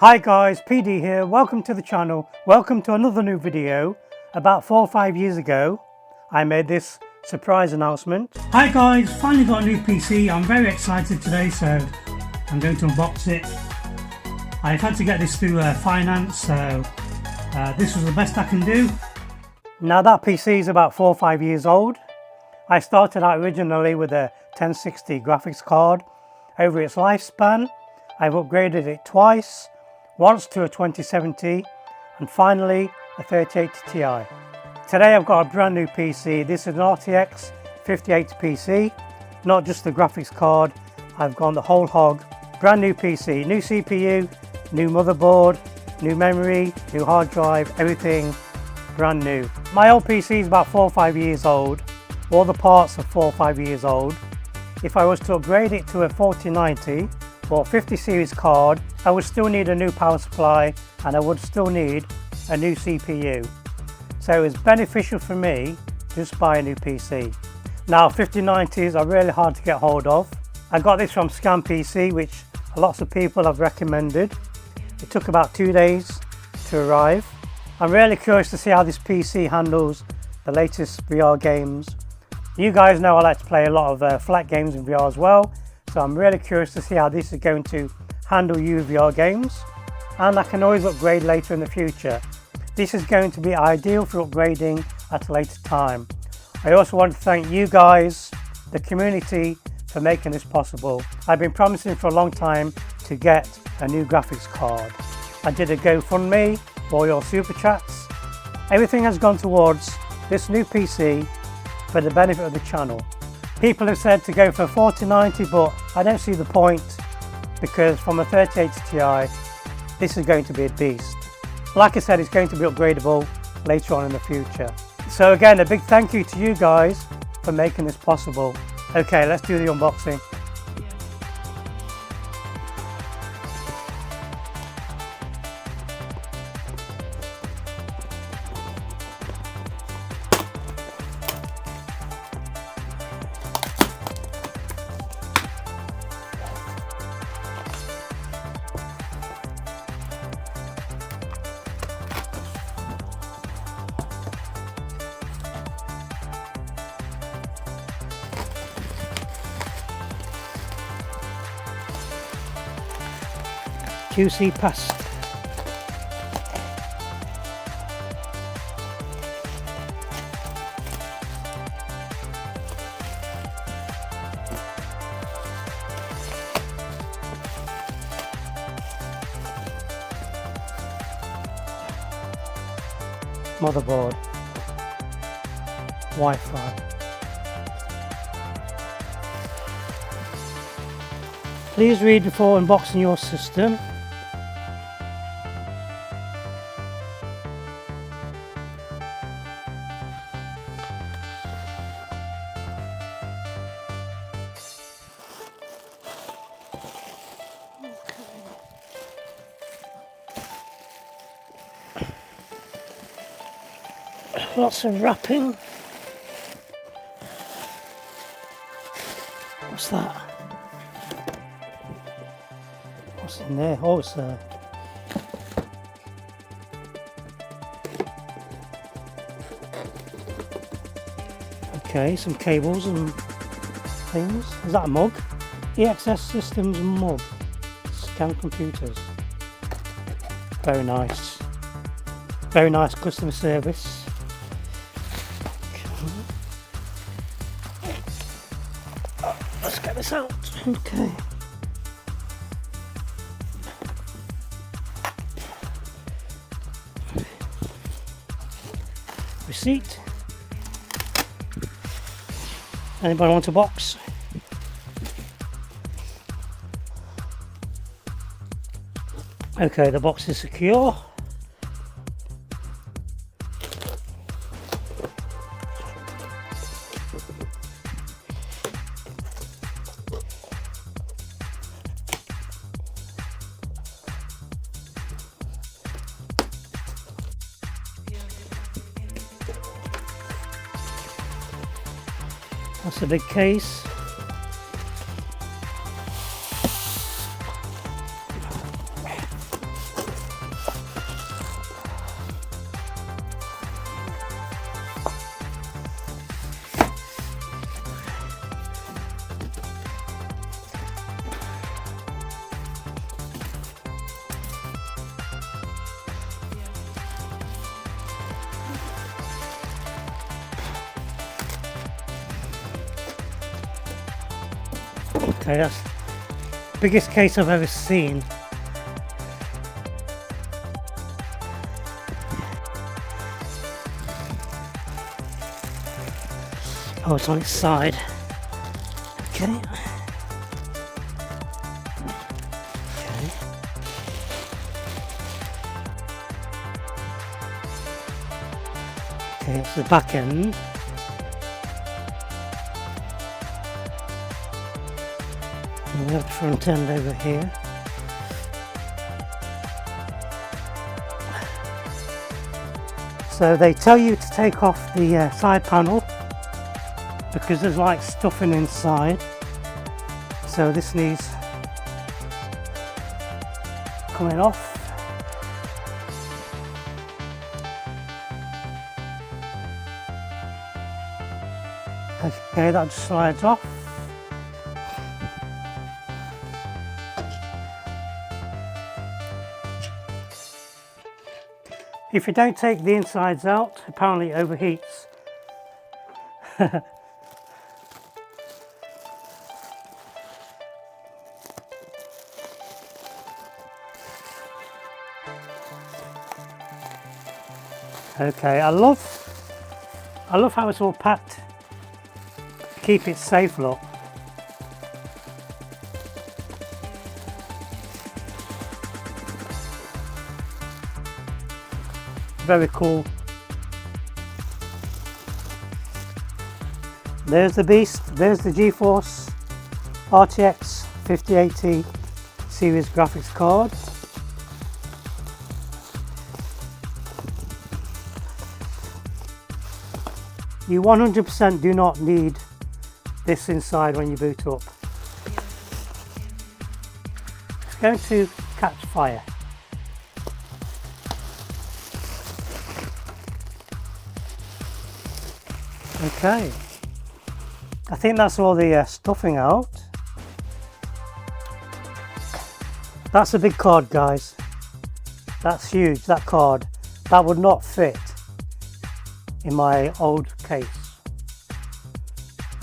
Hi guys, PD here. Welcome to the channel. Welcome to another new video. About 4 or 5 years ago, I made this surprise announcement. Hi guys, finally got a new PC. I'm very excited today, so I'm going to unbox it. I've had to get this through finance, so this was the best I can do. Now that PC is about 4 or 5 years old. I started out originally with a 1060 graphics card. Over its lifespan, I've upgraded it twice. Once to a 2070 and finally a 3080 Ti. Today I've got a brand new PC. This is an RTX 5080 PC, not just the graphics card. I've gone the whole hog. Brand new PC, new CPU, new motherboard, new memory, new hard drive, everything brand new. My old PC is about 4 or 5 years old. All the parts are 4 or 5 years old. If I was to upgrade it to a 4090 or 50 series card, I would still need a new power supply and I would still need a new CPU. So it's beneficial for me to just buy a new PC. Now 5090s are really hard to get hold of. I got this from Scan PC, which lots of people have recommended. It took about 2 days to arrive. I'm really curious to see how this PC handles the latest VR games. You guys know I like to play a lot of flat games in VR as well. So I'm really curious to see how this is going to handle VR games, and I can always upgrade later in the future. This is going to be ideal for upgrading at a later time. I also want to thank you guys, the community, for making this possible. I've been promising for a long time to get a new graphics card. I did a GoFundMe for your super chats. Everything has gone towards this new PC for the benefit of the channel. People have said to go for a 4090, but I don't see the point because from a 3080 Ti, this is going to be a beast. Like I said, it's going to be upgradable later on in the future. So again, a big thank you to you guys for making this possible. Okay, let's do the unboxing. QC passed. Motherboard, Wi-Fi. Please read before unboxing your system. Lots of wrapping. What's that? What's in there? Oh, it's okay, some cables and things. Is that a mug? EXS Systems mug. Scan computers. Very nice. Very nice customer service. Let's get this out. Okay. Receipt. Anybody want a box? Okay, the box is secure. That's a big case. Okay, that's the biggest case I've ever seen. Oh, it's on its side. Okay. Okay, it's the back end. And we have the front end over here. So they tell you to take off the side panel because there's like stuffing inside. So this needs coming off. Okay, that just slides off. If you don't take the insides out, apparently it overheats. Okay, I love how it's all packed. Keep it safe, look. Very cool. There's the beast. There's the GeForce RTX 5080 series graphics card. You 100% do not need this inside when you boot up. It's going to catch fire. Okay, I think that's all the stuffing out. That's a big card, guys. That's huge, that card. That would not fit in my old case.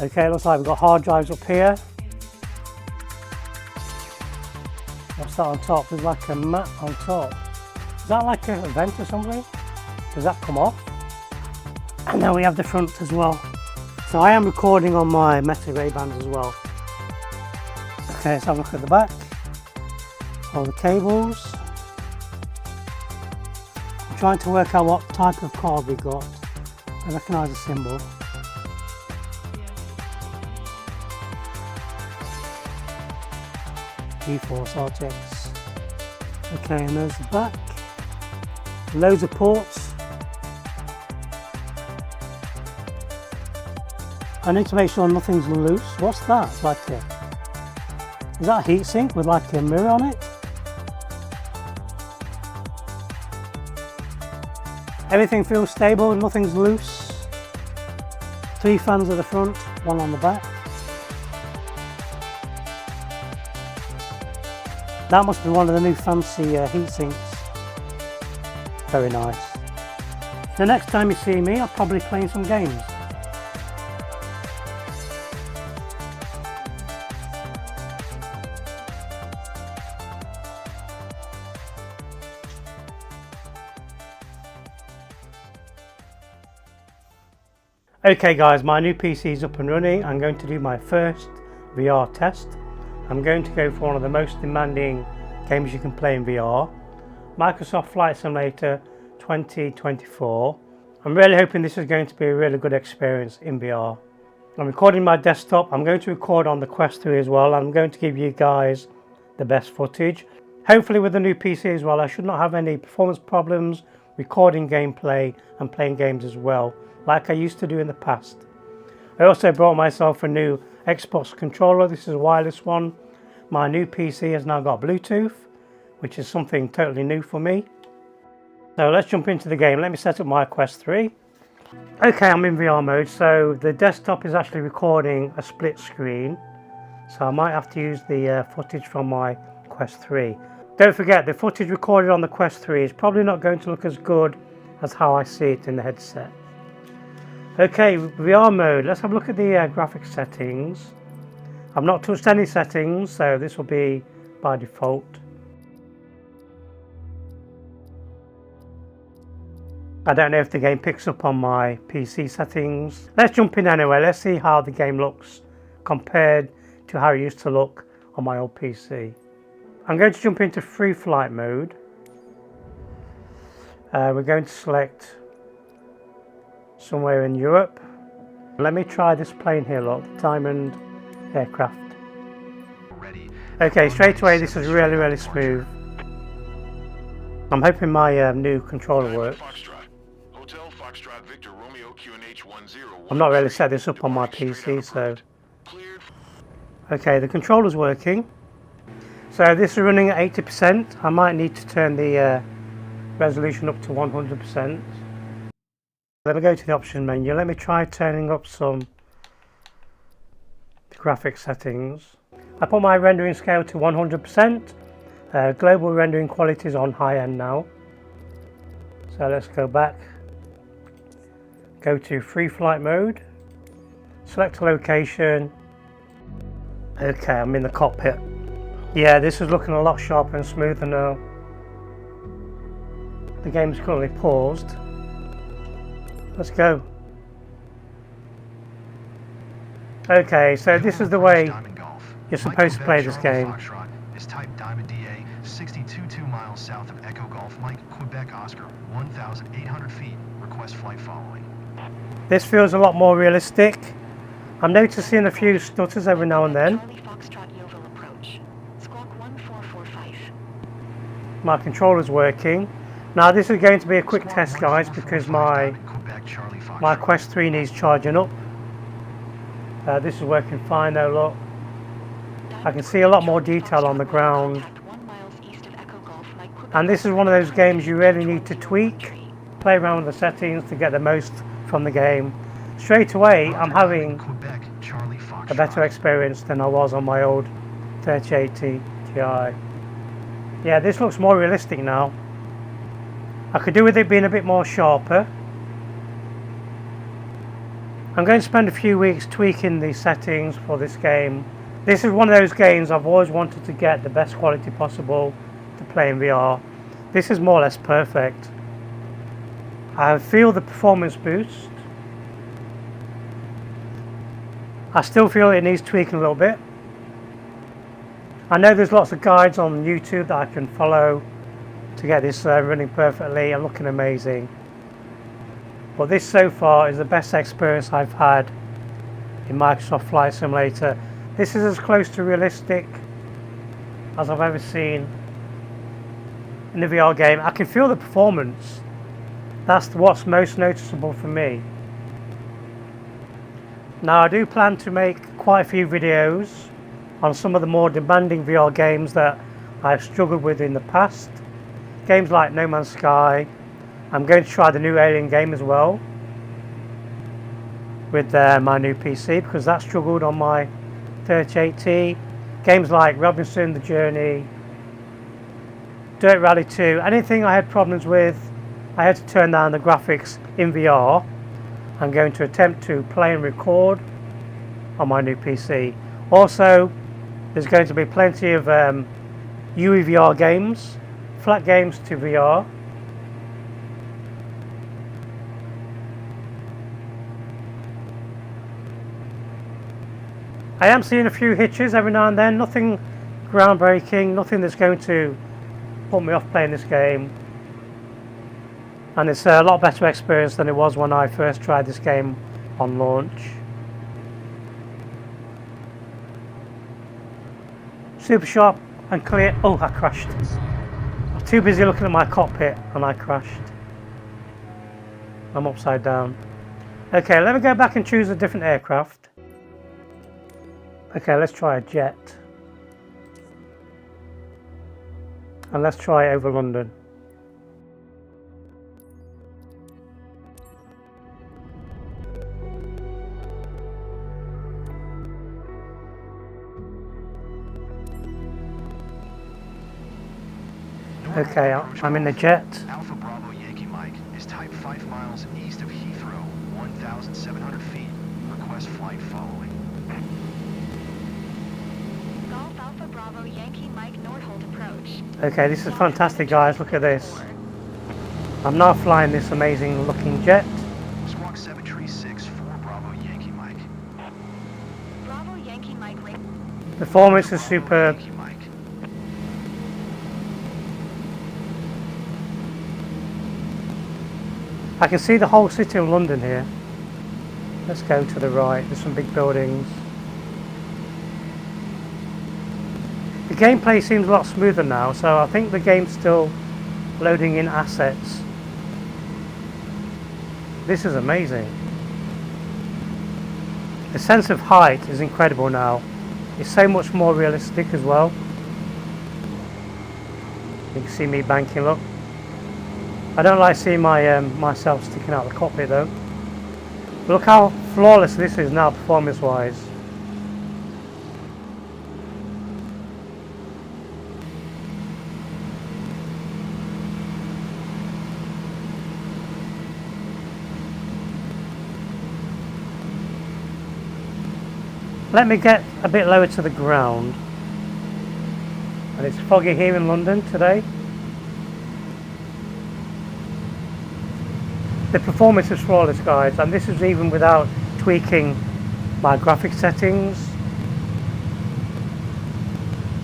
Okay, looks like we've got hard drives up here. What's that on top? There's like a mat on top. Is that like a vent or something? Does that come off? And then we have the front as well. So I am recording on my Meta Ray bands as well. Okay, let's have a look at the back. All the cables. I'm trying to work out what type of card we got. I recognise the symbol. GeForce RTX. Okay, and there's the back. Loads of ports. I need to make sure nothing's loose. What's that? It's like a, is that a heatsink with like a mirror on it? Everything feels stable, nothing's loose. 3 fans at the front, 1 on the back. That must be one of the new fancy heat sinks. Very nice. The next time you see me, I'll probably play some games. Okay guys, my new PC is up and running. I'm going to do my first VR test. I'm going to go for one of the most demanding games you can play in VR, Microsoft Flight Simulator 2024. I'm really hoping this is going to be a really good experience in VR. I'm recording my desktop. I'm going to record on the Quest 3 as well. I'm going to give you guys the best footage. Hopefully with the new PC as well, I should not have any performance problems recording gameplay and playing games as well, like I used to do in the past. I also brought myself a new Xbox controller. This is a wireless one. My new PC has now got Bluetooth, which is something totally new for me. So let's jump into the game. Let me set up my Quest 3. Okay, I'm in VR mode, so the desktop is actually recording a split screen. So I might have to use the footage from my Quest 3. Don't forget, the footage recorded on the Quest 3 is probably not going to look as good as how I see it in the headset. Okay, VR mode. Let's have a look at the graphics settings. I've not touched any settings, so this will be by default. I don't know if the game picks up on my PC settings. Let's jump in anyway. Let's see how the game looks compared to how it used to look on my old PC. I'm going to jump into free flight mode. We're going to select somewhere in Europe. Let me try this plane here, look, the Diamond aircraft. Okay, straight away this is really smooth. I'm hoping my new controller works. I'm not really set this up on my PC, so... Okay, the controller's working. So this is running at 80%. I might need to turn the resolution up to 100%. Let me go to the option menu. Let me try turning up some graphics settings. I put my rendering scale to 100%. Global rendering quality is on high end now. So let's go back. Go to free flight mode. Select a location. Okay, I'm in the cockpit. Yeah, this is looking a lot sharper and smoother now. The game's currently paused. Let's go. Okay, so this is the way you're supposed to play this game. Is type Diamond DA 62.2 miles south of Echo Golf Mike, Quebec Oscar, 1,800 feet. Request flight following. This feels a lot more realistic. I'm noticing a few stutters every now and then. My controller's working. Now this is going to be a quick test, guys, because my Quest 3 needs charging up. This is working fine though, look. I can see a lot more detail on the ground. And this is one of those games you really need to tweak, play around with the settings to get the most from the game. Straight away, I'm having a better experience than I was on my old 3080 Ti. Yeah, this looks more realistic now. I could do with it being a bit more sharper. I'm going to spend a few weeks tweaking the settings for this game. This is one of those games I've always wanted to get the best quality possible to play in VR. This is more or less perfect. I feel the performance boost. I still feel it needs tweaking a little bit. I know there's lots of guides on YouTube that I can follow to get this running perfectly and looking amazing. But this so far is the best experience I've had in Microsoft Flight Simulator. This is as close to realistic as I've ever seen in a VR game. I can feel the performance. That's what's most noticeable for me. Now I do plan to make quite a few videos on some of the more demanding VR games that I've struggled with in the past. Games like No Man's Sky. I'm going to try the new Alien game as well with my new PC, because that struggled on my 3080. Games like Robinson, The Journey, Dirt Rally 2, anything I had problems with, I had to turn down the graphics in VR. I'm going to attempt to play and record on my new PC. Also, there's going to be plenty of UEVR games, flat games to VR. I am seeing a few hitches every now and then, nothing groundbreaking, nothing that's going to put me off playing this game. And it's a lot better experience than it was when I first tried this game on launch. Super sharp and clear. Oh, I crashed. I was too busy looking at my cockpit and I crashed. I'm upside down. Okay, let me go back and choose a different aircraft. Okay, let's try a jet. And let's try over London. Okay, I'm in the jet. Alpha Bravo Yankee Mike is type 5 miles east of Heathrow, 1,700 feet. Request flight following. Okay, this is fantastic, guys. Look at this. I'm now flying this amazing looking jet. Squawk 736 4 Bravo Yankee Mike. Performance is superb. Yankee Mike. I can see the whole city of London here. Let's go to the right. There's some big buildings. The gameplay seems a lot smoother now, so I think the game's still loading in assets. This is amazing. The sense of height is incredible now. It's so much more realistic as well. You can see me banking, look. I don't like seeing my myself sticking out of the cockpit though. Look how flawless this is now performance wise. Let me get a bit lower to the ground. And it's foggy here in London today. The performance is flawless, guys, and this is even without tweaking my graphic settings.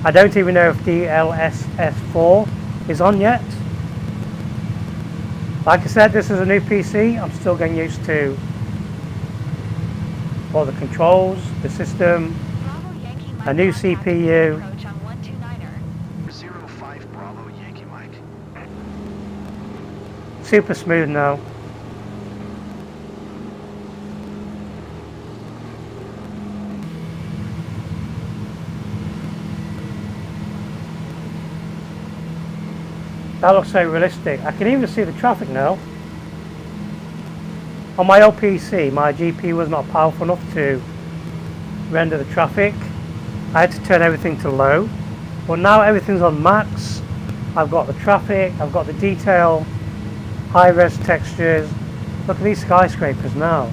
I don't even know if DLSS 4 is on yet. Like I said, this is a new PC. I'm still getting used to all the controls, the system, a new CPU. 05 Bravo Yankee Mike. Super smooth now. That looks so realistic. I can even see the traffic now. On my old PC, my GPU was not powerful enough to render the traffic. I had to turn everything to low. But now everything's on max. I've got the traffic, I've got the detail, high-res textures. Look at these skyscrapers now.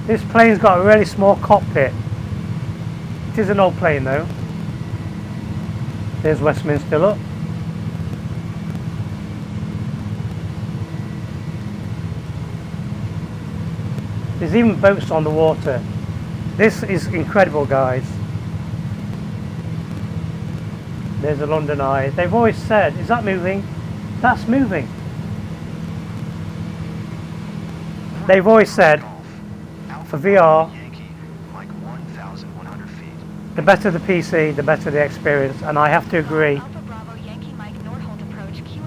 This plane's got a really small cockpit. It is an old plane though. There's Westminster, look. There's even boats on the water. This is incredible, guys. There's the London Eye. They've always said, is that moving? That's moving. They've always said, for VR, the better the PC, the better the experience, and I have to agree.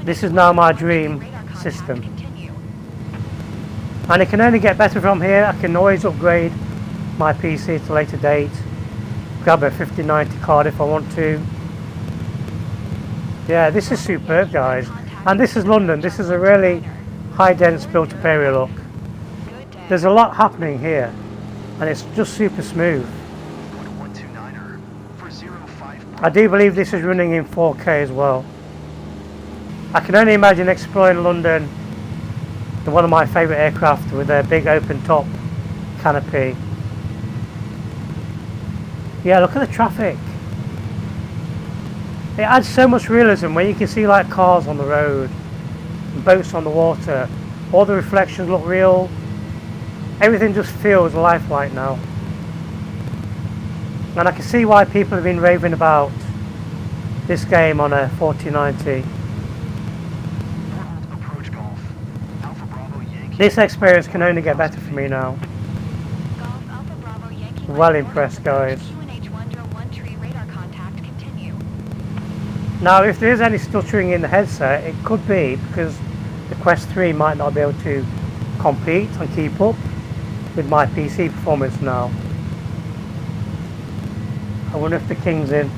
This is now my dream system. And it can only get better from here. I can always upgrade my PC at a later date. Grab a 5090 card if I want to. Yeah, this is superb, guys. And this is London. This is a really high dense built up area, look. There's a lot happening here. And it's just super smooth. I do believe this is running in 4K as well. I can only imagine exploring London in one of my favourite aircraft with a big open top canopy. Yeah, look at the traffic. It adds so much realism when you can see like cars on the road, boats on the water. All the reflections look real. Everything just feels lifelike now. And I can see why people have been raving about this game on a 4090. This experience can only get better for me now. Well impressed, guys. Now if there is any stuttering in the headset, it could be because the Quest 3 might not be able to compete and keep up with my PC performance now. I wonder if the King's in.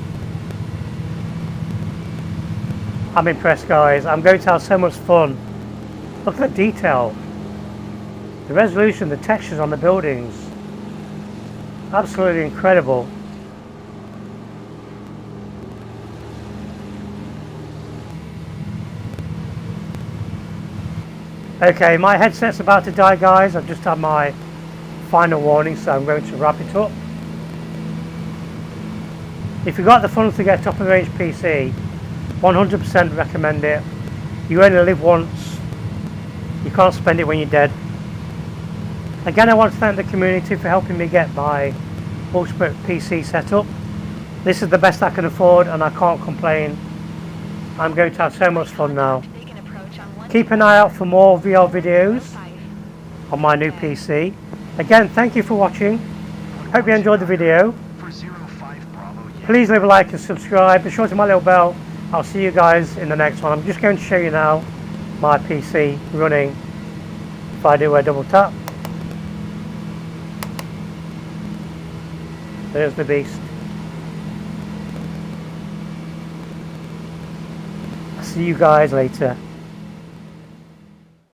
I'm impressed, guys. I'm going to have so much fun. Look at the detail. The resolution, the textures on the buildings. Absolutely incredible. Okay, my headset's about to die, guys. I've just had my final warning, so I'm going to wrap it up. If you've got the funds to get a top of the range PC, 100% recommend it. You only live once. You can't spend it when you're dead. Again, I want to thank the community for helping me get my ultimate PC setup. This is the best I can afford and I can't complain. I'm going to have so much fun now. Keep an eye out for more VR videos on my new PC. Again, thank you for watching. Hope you enjoyed the video. Please leave a like and subscribe. Be sure to my little bell. I'll see you guys in the next one. I'm just going to show you now my PC running. If I do a double tap, there's the beast. See you guys later.